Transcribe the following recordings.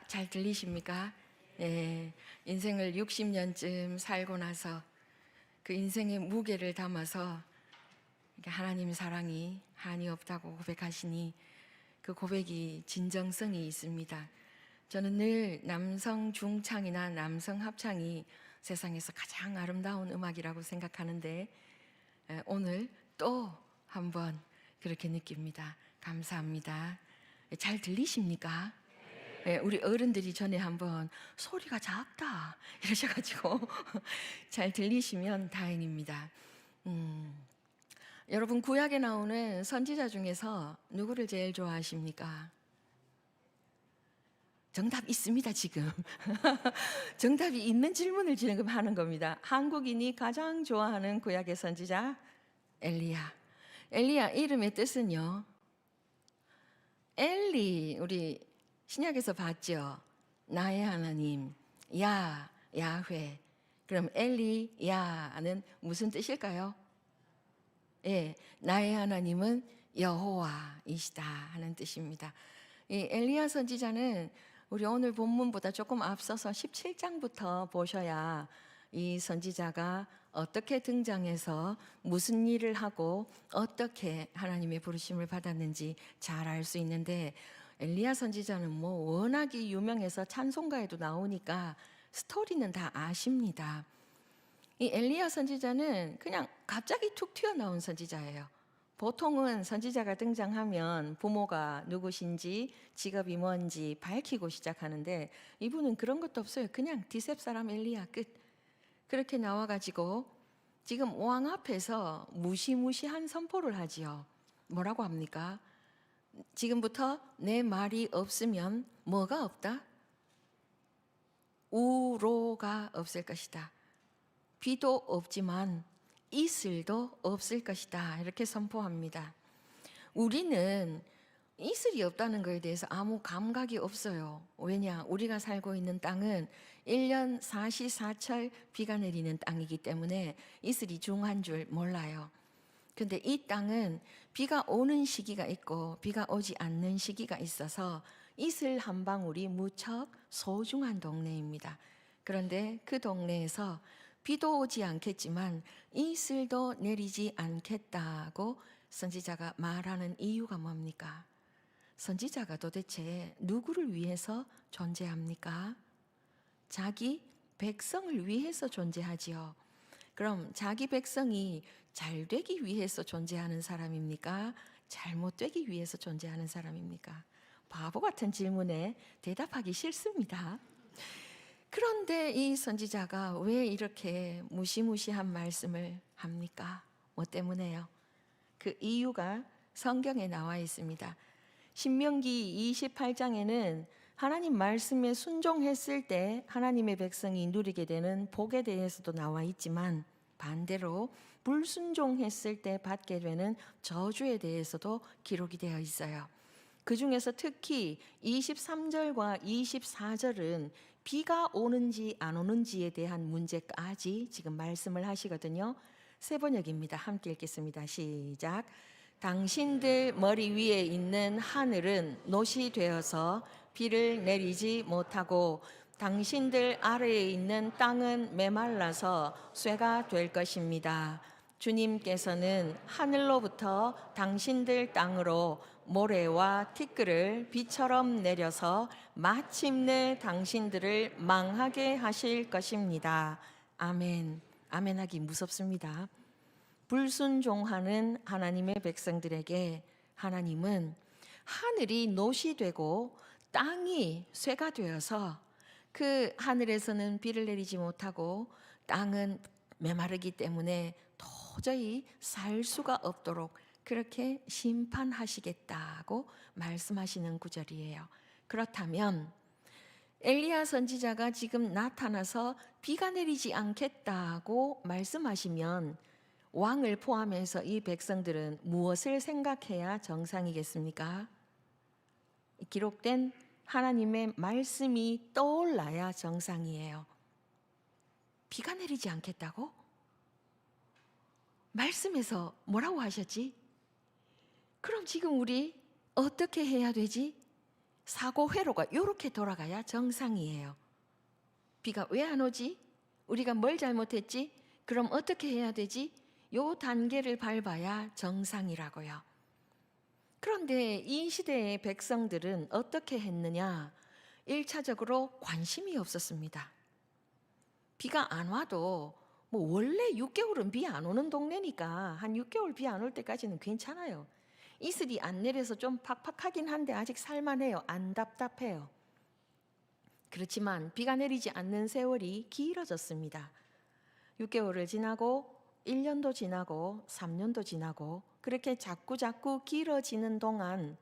잘 들리십니까? 예, 인생을 60년쯤 살고 나서 그 인생의 무게를 담아서 하나님 사랑이 한이 없다고 고백하시니 그 고백이 진정성이 있습니다. 저는 늘 남성 중창이나 남성 합창이 세상에서 가장 아름다운 음악이라고 생각하는데 오늘 또 한번 그렇게 느낍니다. 감사합니다. 잘 들리십니까? 우리 어른들이 전에 한번 소리가 작다 이러셔가지고 잘 들리시면 다행입니다. 여러분 구약에 나오는 선지자 중에서 누구를 제일 좋아하십니까? 정답 있습니다 지금. 정답이 있는 질문을 지금 하는 겁니다. 한국인이 가장 좋아하는 구약의 선지자 엘리야. 엘리야 이름의 뜻은요, 엘리, 우리 신약에서 봤죠. 나의 하나님, 야훼. 그럼 엘리야는 무슨 뜻일까요? 예, 나의 하나님은 여호와이시다 하는 뜻입니다. 이 엘리야 선지자는 우리 오늘 본문보다 조금 앞서서 17장부터 보셔야 이 선지자가 어떻게 등장해서 무슨 일을 하고 어떻게 하나님의 부르심을 받았는지 잘 알 수 있는데, 엘리야 선지자는 뭐 워낙이 유명해서 찬송가에도 나오니까 스토리는 다 아십니다. 이 엘리야 선지자는 그냥 갑자기 툭 튀어나온 선지자예요. 보통은 선지자가 등장하면 부모가 누구신지 직업이 뭔지 밝히고 시작하는데 이분은 그런 것도 없어요. 그냥 디셉 사람 엘리야 끝. 그렇게 나와가지고 지금 왕 앞에서 무시무시한 선포를 하지요. 뭐라고 합니까? 지금부터 내 말이 없으면 뭐가 없다? 우로가 없을 것이다. 비도 없지만 이슬도 없을 것이다. 이렇게 선포합니다. 우리는 이슬이 없다는 것에 대해서 아무 감각이 없어요. 왜냐? 우리가 살고 있는 땅은 1년 사시사철 비가 내리는 땅이기 때문에 이슬이 중한 줄 몰라요. 근데 이 땅은 비가 오는 시기가 있고 비가 오지 않는 시기가 있어서 이슬 한 방울이 무척 소중한 동네입니다. 그런데 그 동네에서 비도 오지 않겠지만 이슬도 내리지 않겠다고 선지자가 말하는 이유가 뭡니까? 선지자가 도대체 누구를 위해서 존재합니까? 자기 백성을 위해서 존재하지요. 그럼 자기 백성이 잘 되기 위해서 존재하는 사람입니까? 잘못되기 위해서 존재하는 사람입니까? 바보 같은 질문에 대답하기 싫습니다. 그런데 이 선지자가 왜 이렇게 무시무시한 말씀을 합니까? 뭐 때문에요? 그 이유가 성경에 나와 있습니다. 신명기 28장에는 하나님 말씀에 순종했을 때 하나님의 백성이 누리게 되는 복에 대해서도 나와 있지만 반대로 불순종했을 때 받게 되는 저주에 대해서도 기록이 되어 있어요. 그 중에서 특히 23절과 24절은 비가 오는지 안 오는지에 대한 문제까지 지금 말씀을 하시거든요. 세 번역입니다. 함께 읽겠습니다. 시작. 당신들 머리 위에 있는 하늘은 놋이 되어서 비를 내리지 못하고 당신들 아래에 있는 땅은 메말라서 쇠가 될 것입니다. 주님께서는 하늘로부터 당신들 땅으로 모래와 티끌을 비처럼 내려서 마침내 당신들을 망하게 하실 것입니다. 아멘. 아멘하기 무섭습니다. 불순종하는 하나님의 백성들에게 하나님은 하늘이 놋이 되고 땅이 쇠가 되어서 그 하늘에서는 비를 내리지 못하고 땅은 메마르기 때문에 도저히 살 수가 없도록 그렇게 심판하시겠다고 말씀하시는 구절이에요. 그렇다면 엘리야 선지자가 지금 나타나서 비가 내리지 않겠다고 말씀하시면 왕을 포함해서 이 백성들은 무엇을 생각해야 정상이겠습니까? 기록된 하나님의 말씀이 떠올라야 정상이에요. 비가 내리지 않겠다고? 말씀에서 뭐라고 하셨지? 그럼 지금 우리 어떻게 해야 되지? 사고 회로가 이렇게 돌아가야 정상이에요. 비가 왜 안 오지? 우리가 뭘 잘못했지? 그럼 어떻게 해야 되지? 요 단계를 밟아야 정상이라고요. 그런데 이 시대의 백성들은 어떻게 했느냐? 1차적으로 관심이 없었습니다. 비가 안 와도 뭐 원래 6개월은 비 안 오는 동네니까 한 6개월 비 안 올 때까지는 괜찮아요. 이슬이 안 내려서 좀 팍팍하긴 한데 아직 살만해요. 안 답답해요. 그렇지만 비가 내리지 않는 세월이 길어졌습니다. 6개월을 지나고 1년도 지나고 3년도 지나고 그렇게 자꾸 길어지는 동안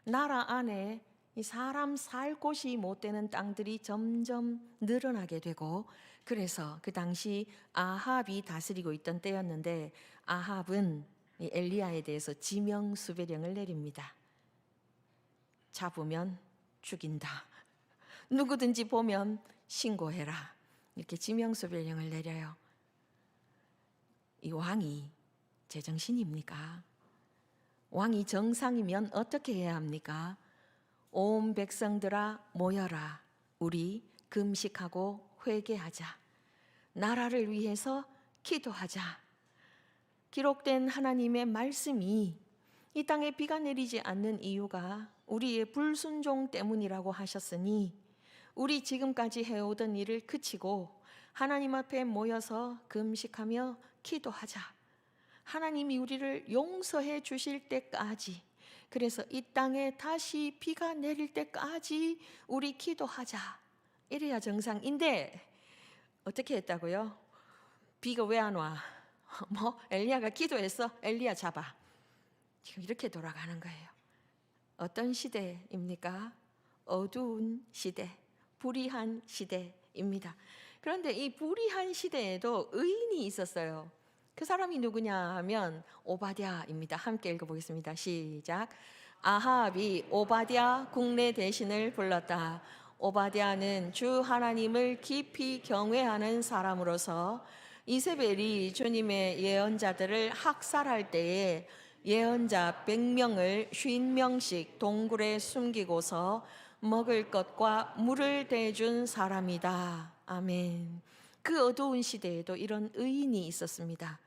나라 안에 이 사람 살 곳이 못 되는 땅들이 점점 늘어나게 되고, 그래서 그 당시 아합이 다스리고 있던 때였는데 아합은 이 엘리야에 대해서 지명수배령을 내립니다. 잡으면 죽인다. 누구든지 보면 신고해라. 이렇게 지명수배령을 내려요. 이 왕이 제정신입니까? 왕이 정상이면 어떻게 해야 합니까? 온 백성들아 모여라. 우리 금식하고 회개하자. 나라를 위해서 기도하자. 기록된 하나님의 말씀이 이 땅에 비가 내리지 않는 이유가 우리의 불순종 때문이라고 하셨으니 우리 지금까지 해오던 일을 그치고 하나님 앞에 모여서 금식하며 기도하자. 하나님이 우리를 용서해 주실 때까지, 그래서 이 땅에 다시 비가 내릴 때까지 우리 기도하자. 이래야 정상인데 어떻게 했다고요? 비가 왜 안 와? 뭐 엘리야가 기도했어? 엘리야 잡아. 지금 이렇게 돌아가는 거예요. 어떤 시대입니까? 어두운 시대, 불의한 시대입니다. 그런데 이 불의한 시대에도 의인이 있었어요. 그 사람이 누구냐 하면 오바댜입니다. 함께 읽어보겠습니다. 시작. 아합이 오바댜 국내 대신을 불렀다. 오바댜는 주 하나님을 깊이 경외하는 사람으로서 이세벨이 주님의 예언자들을 학살할 때에 예언자 100명을 50명씩 동굴에 숨기고서 먹을 것과 물을 대준 사람이다. 아멘. 그 어두운 시대에도 이런 의인이 있었습니다.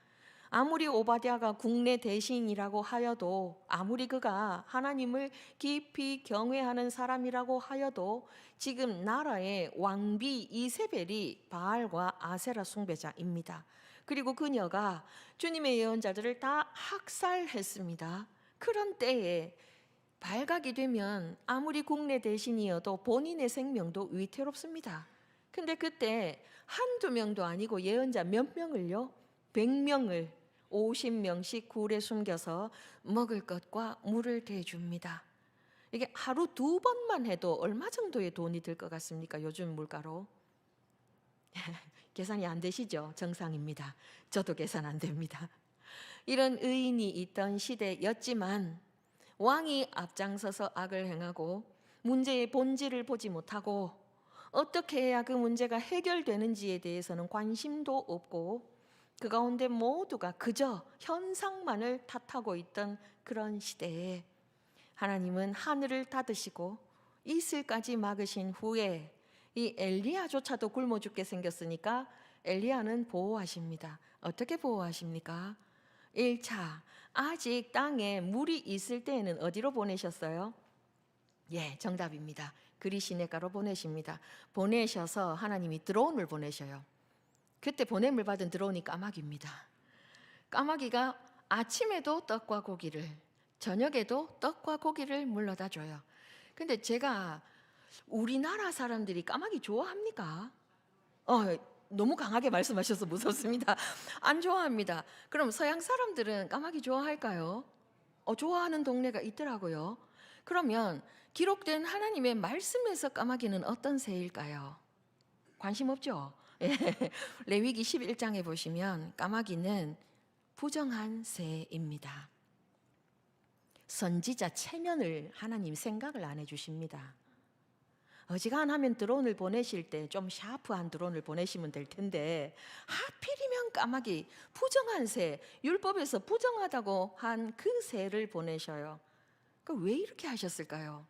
아무리 오바댜가 국내 대신이라고 하여도, 아무리 그가 하나님을 깊이 경외하는 사람이라고 하여도 지금 나라의 왕비 이세벨이 바알과 아세라 숭배자입니다. 그리고 그녀가 주님의 예언자들을 다 학살했습니다. 그런 때에 발각이 되면 아무리 국내 대신이어도 본인의 생명도 위태롭습니다. 근데 그때 한두 명도 아니고 예언자 몇 명을요? 100명을 50명씩 굴에 숨겨서 먹을 것과 물을 대줍니다. 이게 하루 2번만 해도 얼마 정도의 돈이 들 것 같습니까? 요즘 물가로. 계산이 안 되시죠? 정상입니다. 저도 계산 안 됩니다. 이런 의인이 있던 시대였지만 왕이 앞장서서 악을 행하고 문제의 본질을 보지 못하고 어떻게 해야 그 문제가 해결되는지에 대해서는 관심도 없고 그 가운데 모두가 그저 현상만을 탓하고 있던 그런 시대에 하나님은 하늘을 닫으시고 이슬까지 막으신 후에 이 엘리야조차도 굶어 죽게 생겼으니까 엘리야는 보호하십니다. 어떻게 보호하십니까? 1차, 아직 땅에 물이 있을 때에는 어디로 보내셨어요? 예, 정답입니다. 그리시네가로 보내십니다. 보내셔서 하나님이 드론을 보내셔요. 그때 보냄을 받은 드론이 까마귀입니다. 까마귀가 아침에도 떡과 고기를, 저녁에도 떡과 고기를 물러다 줘요. 근데 제가 우리나라 사람들이 까마귀 좋아합니까? 너무 강하게 말씀하셔서 무섭습니다. 안 좋아합니다. 그럼 서양 사람들은 까마귀 좋아할까요? 좋아하는 동네가 있더라고요. 그러면 기록된 하나님의 말씀에서 까마귀는 어떤 새일까요? 관심 없죠? 레위기 11장에 보시면 까마귀는 부정한 새입니다. 선지자 체면을 하나님 생각을 안 해주십니다. 어지간하면 드론을 보내실 때 좀 샤프한 드론을 보내시면 될 텐데 하필이면 까마귀, 부정한 새, 율법에서 부정하다고 한 그 새를 보내셔요. 왜 이렇게 하셨을까요?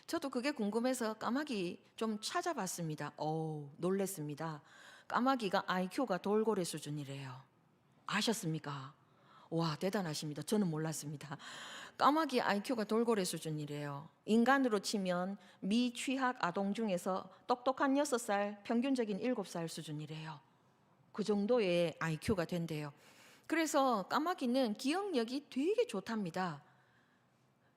저도 그게 궁금해서 까마귀 좀 찾아봤습니다. 놀랬습니다. 까마귀가 IQ가 돌고래 수준이래요. 아셨습니까? 와, 대단하십니다. 저는 몰랐습니다. 까마귀 IQ가 돌고래 수준이래요. 인간으로 치면 미취학 아동 중에서 똑똑한 6살, 평균적인 7살 수준이래요. 그 정도의 IQ가 된대요. 그래서 까마귀는 기억력이 되게 좋답니다.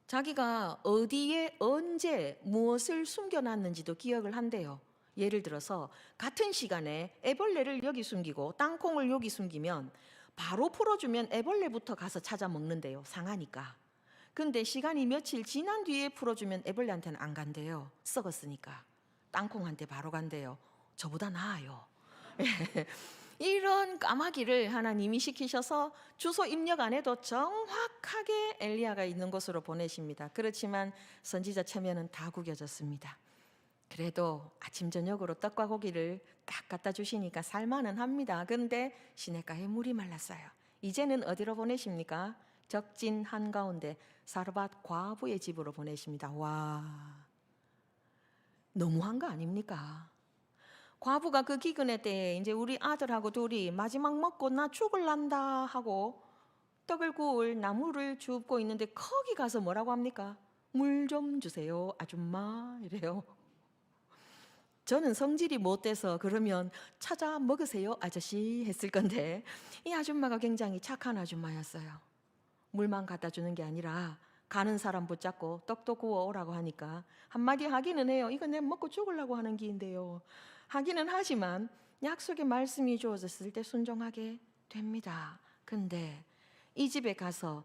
자기가 어디에 언제 무엇을 숨겨놨는지도 기억을 한대요. 예를 들어서 같은 시간에 애벌레를 여기 숨기고 땅콩을 여기 숨기면 바로 풀어주면 애벌레부터 가서 찾아 먹는데요. 상하니까. 근데 시간이 며칠 지난 뒤에 풀어주면 애벌레한테는 안 간대요. 썩었으니까. 땅콩한테 바로 간대요. 저보다 나아요. 이런 까마귀를 하나님이 시키셔서 주소 입력 안 해도 정확하게 엘리야가 있는 곳으로 보내십니다. 그렇지만 선지자 체면은 다 구겨졌습니다. 그래도 아침 저녁으로 떡과 고기를 딱 갖다 주시니까 살만은 합니다. 그런데 시냇가에 물이 말랐어요. 이제는 어디로 보내십니까? 적진 한가운데 사르밧 과부의 집으로 보내십니다. 와, 너무한 거 아닙니까? 과부가 그 기근의 때에 이제 우리 아들하고 둘이 마지막 먹고 나 죽을란다 하고 떡을 구울 나무를 줍고 있는데 거기 가서 뭐라고 합니까? 물 좀 주세요 아줌마 이래요. 저는 성질이 못 돼서 그러면 찾아 먹으세요 아저씨 했을 건데 이 아줌마가 굉장히 착한 아줌마였어요. 물만 갖다 주는 게 아니라 가는 사람 붙잡고 떡도 구워 오라고 하니까 한마디 하기는 해요. 이거 내가 먹고 죽으려고 하는 기인데요. 하기는 하지만 약속의 말씀이 주어졌을 때 순종하게 됩니다. 근데 이 집에 가서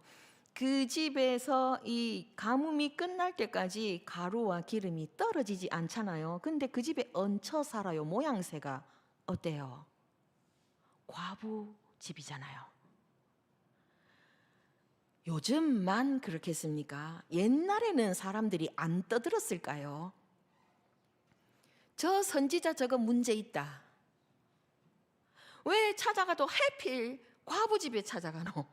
그 집에서 이 가뭄이 끝날 때까지 가루와 기름이 떨어지지 않잖아요. 근데 그 집에 얹혀 살아요. 모양새가 어때요? 과부 집이잖아요. 요즘만 그렇겠습니까? 옛날에는 사람들이 안 떠들었을까요? 저 선지자 저거 문제 있다. 왜 찾아가도 하필 과부 집에 찾아가노?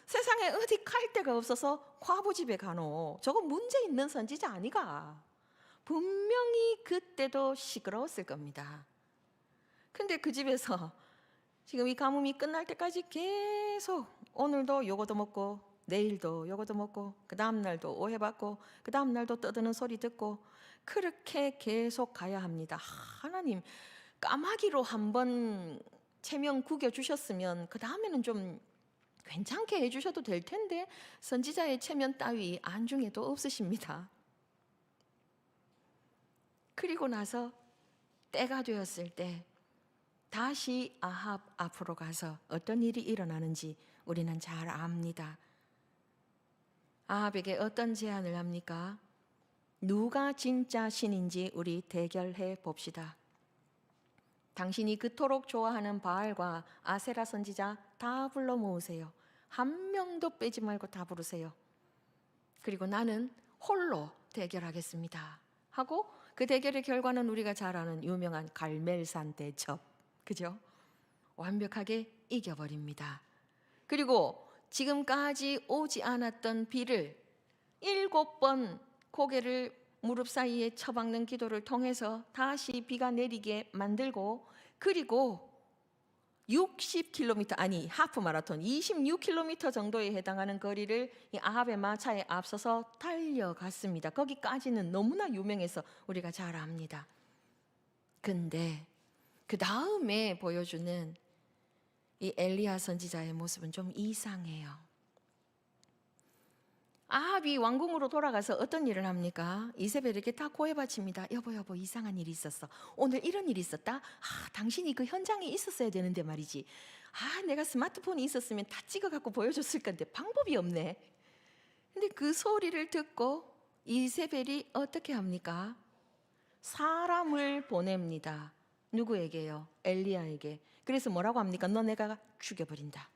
세상에 어디 갈 데가 없어서 과부 집에 가노? 저거 문제 있는 선지자 아니가? 분명히 그때도 시끄러웠을 겁니다. 근데 그 집에서 지금 이 가뭄이 끝날 때까지 계속 오늘도 요거도 먹고 내일도 요거도 먹고 그 다음 날도 오해받고 그 다음 날도 떠드는 소리 듣고 그렇게 계속 가야 합니다. 하나님 까마귀로 한번 체면 구겨주셨으면 그 다음에는 좀 괜찮게 해주셔도 될 텐데 선지자의 체면 따위 안중에도 없으십니다. 그리고 나서 때가 되었을 때 다시 아합 앞으로 가서 어떤 일이 일어나는지 우리는 잘 압니다. 아합에게 어떤 제안을 합니까? 누가 진짜 신인지 우리 대결해 봅시다. 당신이 그토록 좋아하는 바알과 아세라 선지자 다 불러 모으세요. 한 명도 빼지 말고 다 부르세요. 그리고 나는 홀로 대결하겠습니다. 하고 그 대결의 결과는 우리가 잘 아는 유명한 갈멜산 대첩. 그죠? 완벽하게 이겨버립니다. 그리고 지금까지 오지 않았던 비를 7번 고개를 무릎 사이에 처박는 기도를 통해서 다시 비가 내리게 만들고 그리고 60km 아니 하프 마라톤 26km 정도에 해당하는 거리를 이 아합의 마차에 앞서서 달려갔습니다. 거기까지는 너무나 유명해서 우리가 잘 압니다. 근데 그 다음에 보여주는 이 엘리야 선지자의 모습은 좀 이상해요. 아합이 왕궁으로 돌아가서 어떤 일을 합니까? 이세벨에게 다 고해바칩니다. 여보 이상한 일이 있었어. 오늘 이런 일이 있었다. 당신이 그 현장에 있었어야 되는데 말이지. 내가 스마트폰이 있었으면 다 찍어갖고 보여줬을 건데 방법이 없네. 근데 그 소리를 듣고 이세벨이 어떻게 합니까? 사람을 보냅니다. 누구에게요? 엘리야에게. 그래서 뭐라고 합니까? 너 내가 죽여버린다.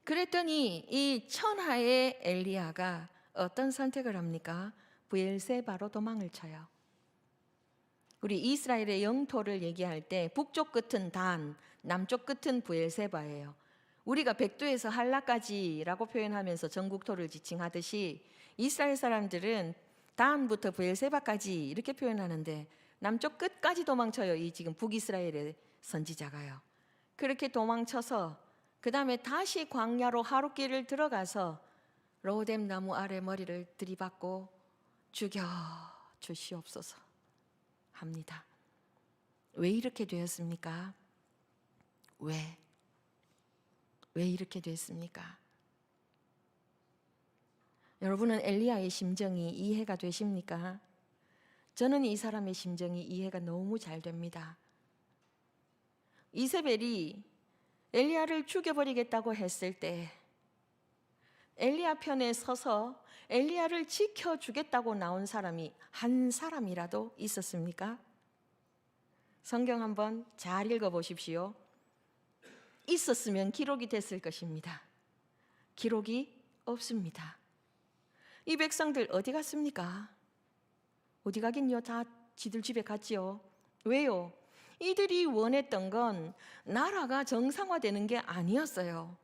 그랬더니 이 천하의 엘리야가 어떤 선택을 합니까? 브엘세바로 도망을 쳐요. 우리 이스라엘의 영토를 얘기할 때 북쪽 끝은 단, 남쪽 끝은 브엘세바예요. 우리가 백두에서 한라까지라고 표현하면서 전국토를 지칭하듯이 이스라엘 사람들은 단부터 브엘세바까지 이렇게 표현하는데 남쪽 끝까지 도망쳐요. 이 지금 북이스라엘의 선지자가요. 그렇게 도망쳐서 그 다음에 다시 광야로 하룻길을 들어가서 로뎀 나무 아래 머리를 들이받고 죽여 주시옵소서 합니다. 왜 이렇게 되었습니까? 왜 이렇게 됐습니까? 여러분은 엘리야의 심정이 이해가 되십니까? 저는 이 사람의 심정이 이해가 너무 잘 됩니다. 이세벨이 엘리야를 죽여버리겠다고 했을 때 엘리야 편에 서서 엘리야를 지켜주겠다고 나온 사람이 한 사람이라도 있었습니까? 성경 한번 잘 읽어보십시오. 있었으면 기록이 됐을 것입니다. 기록이 없습니다. 이 백성들 어디 갔습니까? 어디 가긴요? 다 지들 집에 갔지요. 왜요? 이들이 원했던 건 나라가 정상화되는 게 아니었어요.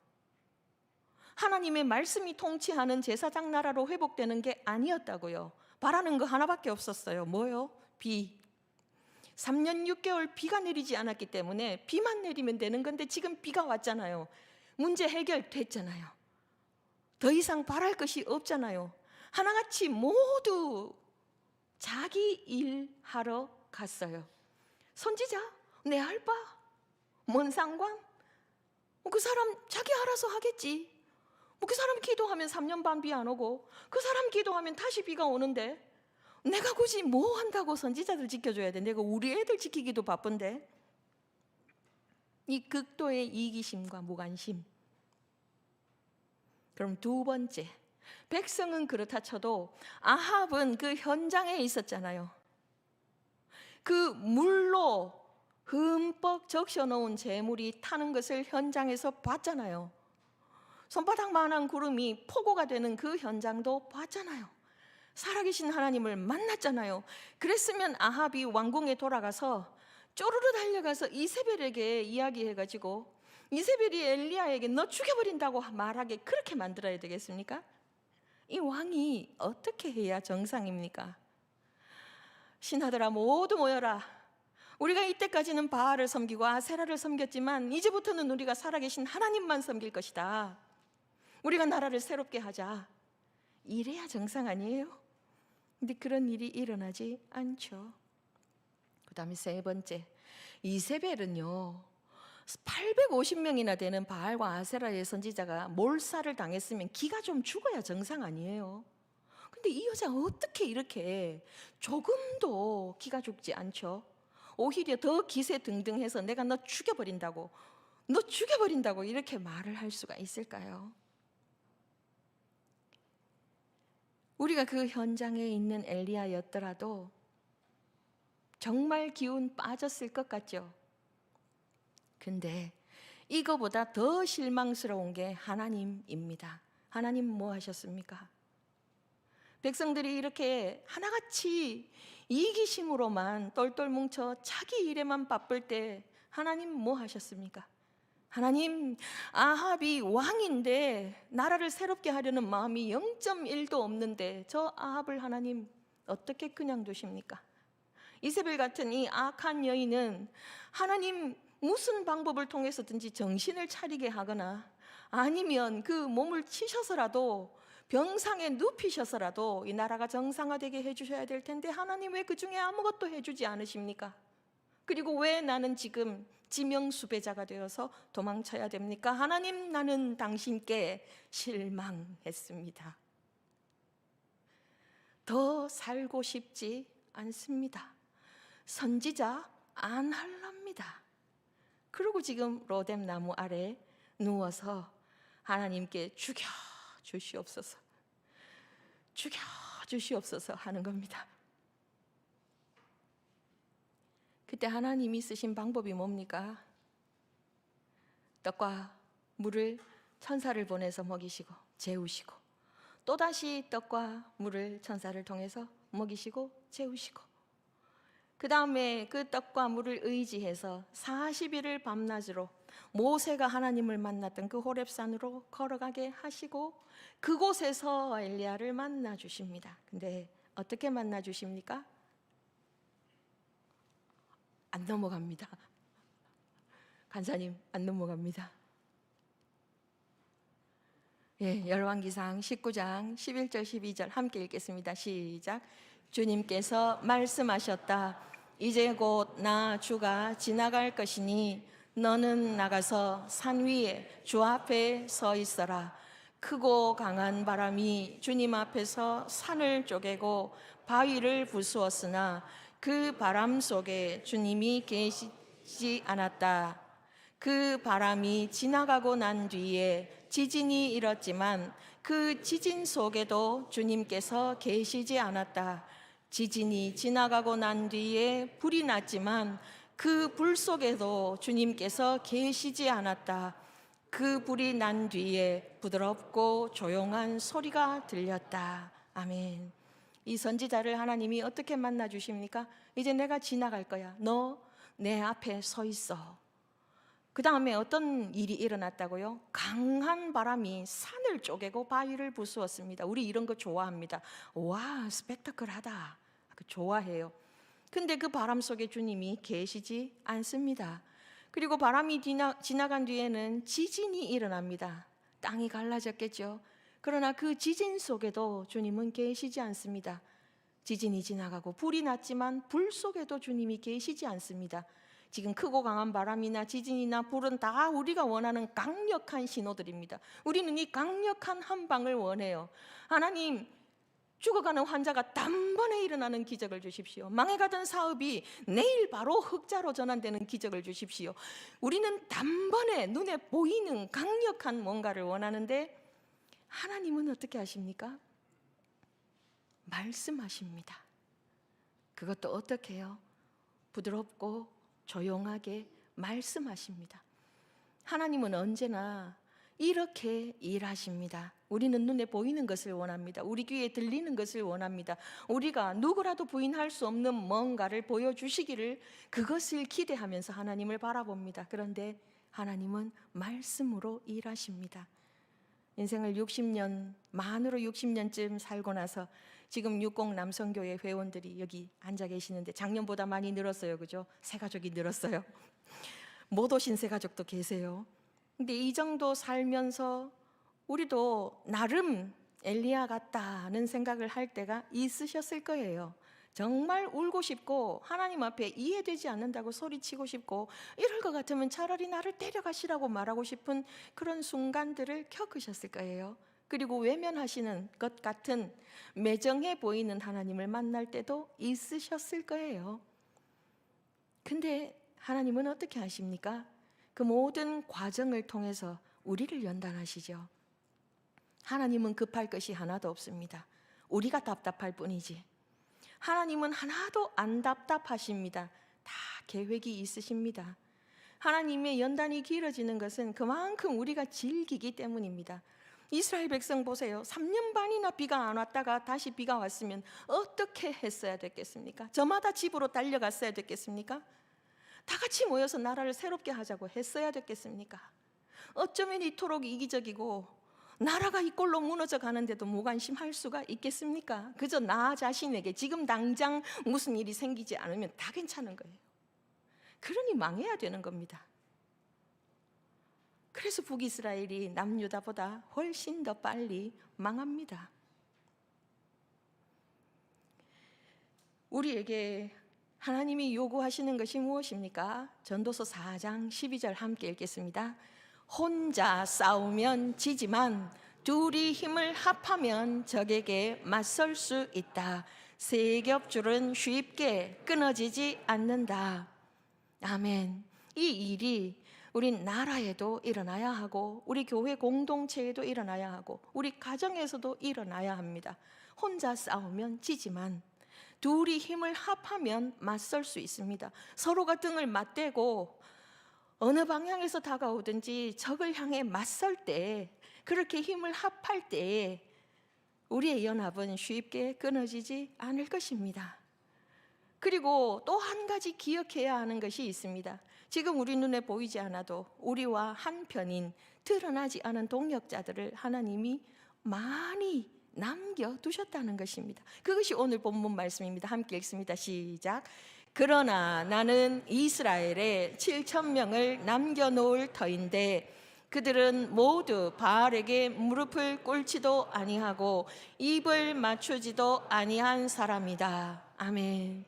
하나님의 말씀이 통치하는 제사장 나라로 회복되는 게 아니었다고요. 바라는 거 하나밖에 없었어요. 뭐요? 비. 3년 6개월 비가 내리지 않았기 때문에 비만 내리면 되는 건데 지금 비가 왔잖아요. 문제 해결됐잖아요. 더 이상 바랄 것이 없잖아요. 하나같이 모두 자기 일 하러 갔어요. 선지자? 내 알바? 뭔 상관? 그 사람 자기 알아서 하겠지. 그 사람 기도하면 3년 반 비 안 오고 그 사람 기도하면 다시 비가 오는데 내가 굳이 뭐 한다고 선지자들 지켜줘야 돼? 내가 우리 애들 지키기도 바쁜데. 이 극도의 이기심과 무관심. 그럼 두 번째, 백성은 그렇다 쳐도 아합은 그 현장에 있었잖아요. 그 물로 흠뻑 적셔놓은 재물이 타는 것을 현장에서 봤잖아요. 손바닥만한 구름이 폭우가 되는 그 현장도 봤잖아요. 살아계신 하나님을 만났잖아요. 그랬으면 아합이 왕궁에 돌아가서 쪼르르 달려가서 이세벨에게 이야기해가지고 이세벨이 엘리야에게 너 죽여버린다고 말하게 그렇게 만들어야 되겠습니까? 이 왕이 어떻게 해야 정상입니까? 신하들아 모두 모여라. 우리가 이때까지는 바알을 섬기고 아세라를 섬겼지만 이제부터는 우리가 살아계신 하나님만 섬길 것이다. 우리가 나라를 새롭게 하자. 이래야 정상 아니에요? 근데 그런 일이 일어나지 않죠. 그 다음에 세 번째, 이세벨은요 850명이나 되는 바알과 아세라의 선지자가 몰살을 당했으면 기가 좀 죽어야 정상 아니에요? 근데 이 여자 어떻게 이렇게 조금도 기가 죽지 않죠? 오히려 더 기세등등해서 내가 너 죽여버린다고 이렇게 말을 할 수가 있을까요? 우리가 그 현장에 있는 엘리야였더라도 정말 기운 빠졌을 것 같죠? 근데 이거보다 더 실망스러운 게 하나님입니다. 하나님 뭐 하셨습니까? 백성들이 이렇게 하나같이 이기심으로만 똘똘 뭉쳐 자기 일에만 바쁠 때 하나님 뭐 하셨습니까? 하나님, 아합이 왕인데 나라를 새롭게 하려는 마음이 0.1도 없는데 저 아합을 하나님 어떻게 그냥 두십니까? 이세벨 같은 이 악한 여인은 하나님 무슨 방법을 통해서든지 정신을 차리게 하거나 아니면 그 몸을 치셔서라도 병상에 눕히셔서라도 이 나라가 정상화되게 해주셔야 될 텐데 하나님 왜 그 중에 아무것도 해주지 않으십니까? 그리고 왜 나는 지금 지명수배자가 되어서 도망쳐야 됩니까? 하나님, 나는 당신께 실망했습니다. 더 살고 싶지 않습니다. 선지자 안 할랍니다. 그리고 지금 로뎀 나무 아래 누워서 하나님께 죽여 주시옵소서, 죽여 주시옵소서 하는 겁니다. 그때 하나님이 쓰신 방법이 뭡니까? 떡과 물을 천사를 보내서 먹이시고 재우시고 또다시 떡과 물을 천사를 통해서 먹이시고 재우시고 그 다음에 그 떡과 물을 의지해서 40일을 밤낮으로 모세가 하나님을 만났던 그 호렙산으로 걸어가게 하시고 그곳에서 엘리야를 만나 주십니다. 근데 어떻게 만나 주십니까? 안 넘어갑니다. 간사님, 안 넘어갑니다. 예, 열왕기상 19장 11절 12절 함께 읽겠습니다. 시작. 주님께서 말씀하셨다. 이제 곧 나 주가 지나갈 것이니 너는 나가서 산 위에 주 앞에 서 있어라. 크고 강한 바람이 주님 앞에서 산을 쪼개고 바위를 부수었으나 그 바람 속에 주님이 계시지 않았다. 그 바람이 지나가고 난 뒤에 지진이 일었지만 그 지진 속에도 주님께서 계시지 않았다. 지진이 지나가고 난 뒤에 불이 났지만 그 불 속에도 주님께서 계시지 않았다. 그 불이 난 뒤에 부드럽고 조용한 소리가 들렸다. 아멘. 이 선지자를 하나님이 어떻게 만나 주십니까? 이제 내가 지나갈 거야. 너 내 앞에 서 있어. 그 다음에 어떤 일이 일어났다고요? 강한 바람이 산을 쪼개고 바위를 부수었습니다. 우리 이런 거 좋아합니다. 와, 스펙타클하다. 좋아해요. 근데 그 바람 속에 주님이 계시지 않습니다. 그리고 바람이 지나간 뒤에는 지진이 일어납니다. 땅이 갈라졌겠죠. 그러나 그 지진 속에도 주님은 계시지 않습니다. 지진이 지나가고 불이 났지만 불 속에도 주님이 계시지 않습니다. 지금 크고 강한 바람이나 지진이나 불은 다 우리가 원하는 강력한 신호들입니다. 우리는 이 강력한 한 방을 원해요. 하나님, 죽어가는 환자가 단번에 일어나는 기적을 주십시오. 망해가던 사업이 내일 바로 흑자로 전환되는 기적을 주십시오. 우리는 단번에 눈에 보이는 강력한 뭔가를 원하는데 하나님은 어떻게 하십니까? 말씀하십니다. 그것도 어떻게 해요? 부드럽고 조용하게 말씀하십니다. 하나님은 언제나 이렇게 일하십니다. 우리는 눈에 보이는 것을 원합니다. 우리 귀에 들리는 것을 원합니다. 우리가 누구라도 부인할 수 없는 뭔가를 보여주시기를 그것을 기대하면서 하나님을 바라봅니다. 그런데 하나님은 말씀으로 일하십니다. 인생을 60년, 만으로 60년쯤 살고 나서 지금 60 남성교회 회원들이 여기 앉아 계시는데 작년보다 많이 늘었어요. 그죠? 새 가족이 늘었어요. 못 오신 새 가족도 계세요. 근데 이 정도 살면서 우리도 나름 엘리야 같다는 생각을 할 때가 있으셨을 거예요. 정말 울고 싶고 하나님 앞에 이해되지 않는다고 소리치고 싶고 이럴 것 같으면 차라리 나를 데려가시라고 말하고 싶은 그런 순간들을 겪으셨을 거예요. 그리고 외면하시는 것 같은 매정해 보이는 하나님을 만날 때도 있으셨을 거예요. 근데 하나님은 어떻게 하십니까? 그 모든 과정을 통해서 우리를 연단하시죠. 하나님은 급할 것이 하나도 없습니다. 우리가 답답할 뿐이지. 하나님은 하나도 안 답답하십니다. 다 계획이 있으십니다. 하나님의 연단이 길어지는 것은 그만큼 우리가 즐기기 때문입니다. 이스라엘 백성 보세요. 3년 반이나 비가 안 왔다가 다시 비가 왔으면 어떻게 했어야 됐겠습니까? 저마다 집으로 달려갔어야 됐겠습니까? 다 같이 모여서 나라를 새롭게 하자고 했어야 됐겠습니까? 어쩌면 이토록 이기적이고 나라가 이 꼴로 무너져 가는데도 무관심할 수가 있겠습니까? 그저 나 자신에게 지금 당장 무슨 일이 생기지 않으면 다 괜찮은 거예요. 그러니 망해야 되는 겁니다. 그래서 북이스라엘이 남유다보다 훨씬 더 빨리 망합니다. 우리에게 하나님이 요구하시는 것이 무엇입니까? 전도서 4장 12절 함께 읽겠습니다. 혼자 싸우면 지지만 둘이 힘을 합하면 적에게 맞설 수 있다. 세 겹줄은 쉽게 끊어지지 않는다. 아멘. 이 일이 우리 나라에도 일어나야 하고 우리 교회 공동체에도 일어나야 하고 우리 가정에서도 일어나야 합니다. 혼자 싸우면 지지만 둘이 힘을 합하면 맞설 수 있습니다. 서로가 등을 맞대고 어느 방향에서 다가오든지 적을 향해 맞설 때, 그렇게 힘을 합할 때 우리의 연합은 쉽게 끊어지지 않을 것입니다. 그리고 또 한 가지 기억해야 하는 것이 있습니다. 지금 우리 눈에 보이지 않아도 우리와 한편인 드러나지 않은 동역자들을 하나님이 많이 남겨두셨다는 것입니다. 그것이 오늘 본문 말씀입니다. 함께 읽습니다. 시작. 그러나 나는 이스라엘에 7,000명을 남겨놓을 터인데 그들은 모두 바알에게 무릎을 꿇지도 아니하고 입을 맞추지도 아니한 사람이다. 아멘.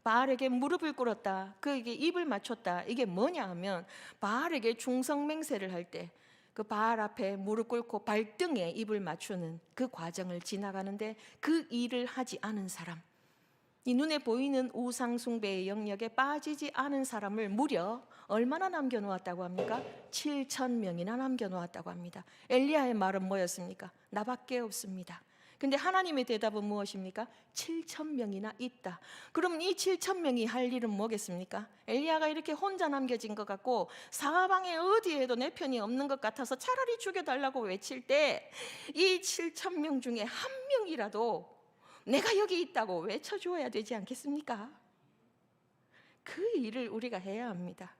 바알에게 무릎을 꿇었다, 그에게 입을 맞췄다. 이게 뭐냐 하면 바알에게 중성맹세를 할 때 그 바알 앞에 무릎 꿇고 발등에 입을 맞추는 그 과정을 지나가는데 그 일을 하지 않은 사람, 이 눈에 보이는 우상 숭배의 영역에 빠지지 않은 사람을 무려 얼마나 남겨놓았다고 합니까? 7,000명이나 남겨놓았다고 합니다. 엘리야의 말은 뭐였습니까? 나밖에 없습니다. 근데 하나님의 대답은 무엇입니까? 7,000명이나 있다. 그럼 이 7,000명이 할 일은 뭐겠습니까? 엘리야가 이렇게 혼자 남겨진 것 같고 사방에 어디에도 내 편이 없는 것 같아서 차라리 죽여달라고 외칠 때 이 7,000명 중에 한 명이라도 내가 여기 있다고 외쳐주어야 되지 않겠습니까? 그 일을 우리가 해야 합니다.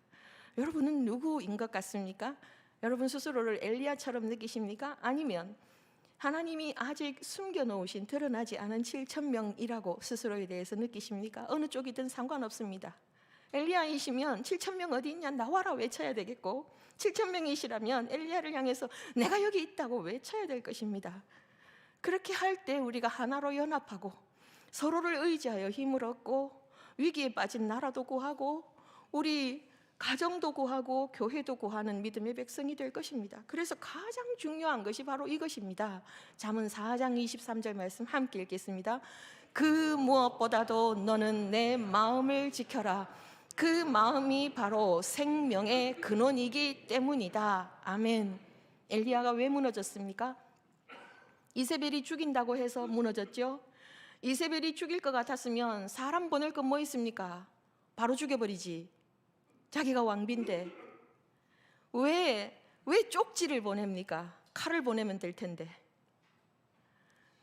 여러분은 누구인 것 같습니까? 여러분 스스로를 엘리야처럼 느끼십니까? 아니면 하나님이 아직 숨겨놓으신 드러나지 않은 7,000명이라고 스스로에 대해서 느끼십니까? 어느 쪽이든 상관없습니다. 엘리야이시면 7,000명 어디 있냐 나와라 외쳐야 되겠고, 7,000명이시라면 엘리야를 향해서 내가 여기 있다고 외쳐야 될 것입니다. 그렇게 할 때 우리가 하나로 연합하고 서로를 의지하여 힘을 얻고 위기에 빠진 나라도 구하고 우리 가정도 구하고 교회도 구하는 믿음의 백성이 될 것입니다. 그래서 가장 중요한 것이 바로 이것입니다. 잠언 4장 23절 말씀 함께 읽겠습니다. 그 무엇보다도 너는 내 마음을 지켜라. 그 마음이 바로 생명의 근원이기 때문이다. 아멘. 엘리야가 왜 무너졌습니까? 이세벨이 죽인다고 해서 무너졌죠. 이세벨이 죽일 것 같았으면 사람 보낼 건 뭐 있습니까? 바로 죽여버리지. 자기가 왕비인데 왜 쪽지를 보냅니까? 칼을 보내면 될 텐데.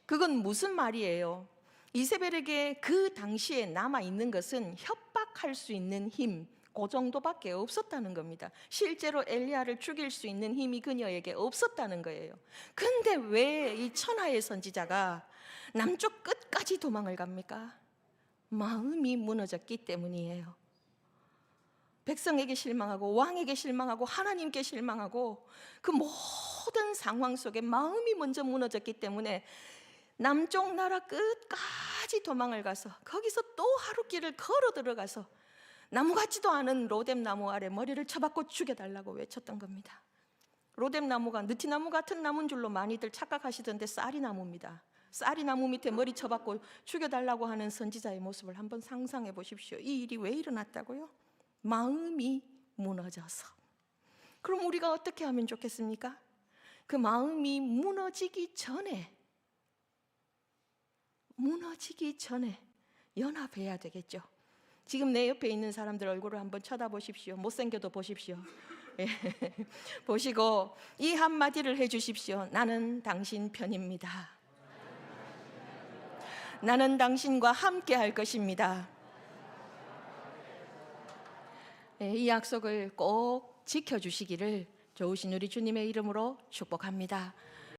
그건 무슨 말이에요? 이세벨에게 그 당시에 남아있는 것은 협박할 수 있는 힘, 그 정도밖에 없었다는 겁니다. 실제로 엘리야를 죽일 수 있는 힘이 그녀에게 없었다는 거예요. 근데 왜 이 천하의 선지자가 남쪽 끝까지 도망을 갑니까? 마음이 무너졌기 때문이에요. 백성에게 실망하고 왕에게 실망하고 하나님께 실망하고 그 모든 상황 속에 마음이 먼저 무너졌기 때문에 남쪽 나라 끝까지 도망을 가서 거기서 또 하룻길을 걸어 들어가서 나무 같지도 않은 로뎀 나무 아래 머리를 쳐박고 죽여달라고 외쳤던 겁니다. 로뎀 나무가 느티나무 같은 나무인 줄로 많이들 착각하시던데 쌀이 나무입니다. 쌀이 나무 밑에 머리 쳐박고 죽여달라고 하는 선지자의 모습을 한번 상상해 보십시오. 이 일이 왜 일어났다고요? 마음이 무너져서. 그럼 우리가 어떻게 하면 좋겠습니까? 그 마음이 무너지기 전에 연합해야 되겠죠. 지금 내 옆에 있는 사람들 얼굴을 한번 쳐다보십시오. 못생겨도 보십시오. 예. 보시고 이 한마디를 해주십시오. 나는 당신 편입니다. 나는 당신과 함께 할 것입니다. 이 약속을 꼭 지켜주시기를 좋으신 우리 주님의 이름으로 축복합니다.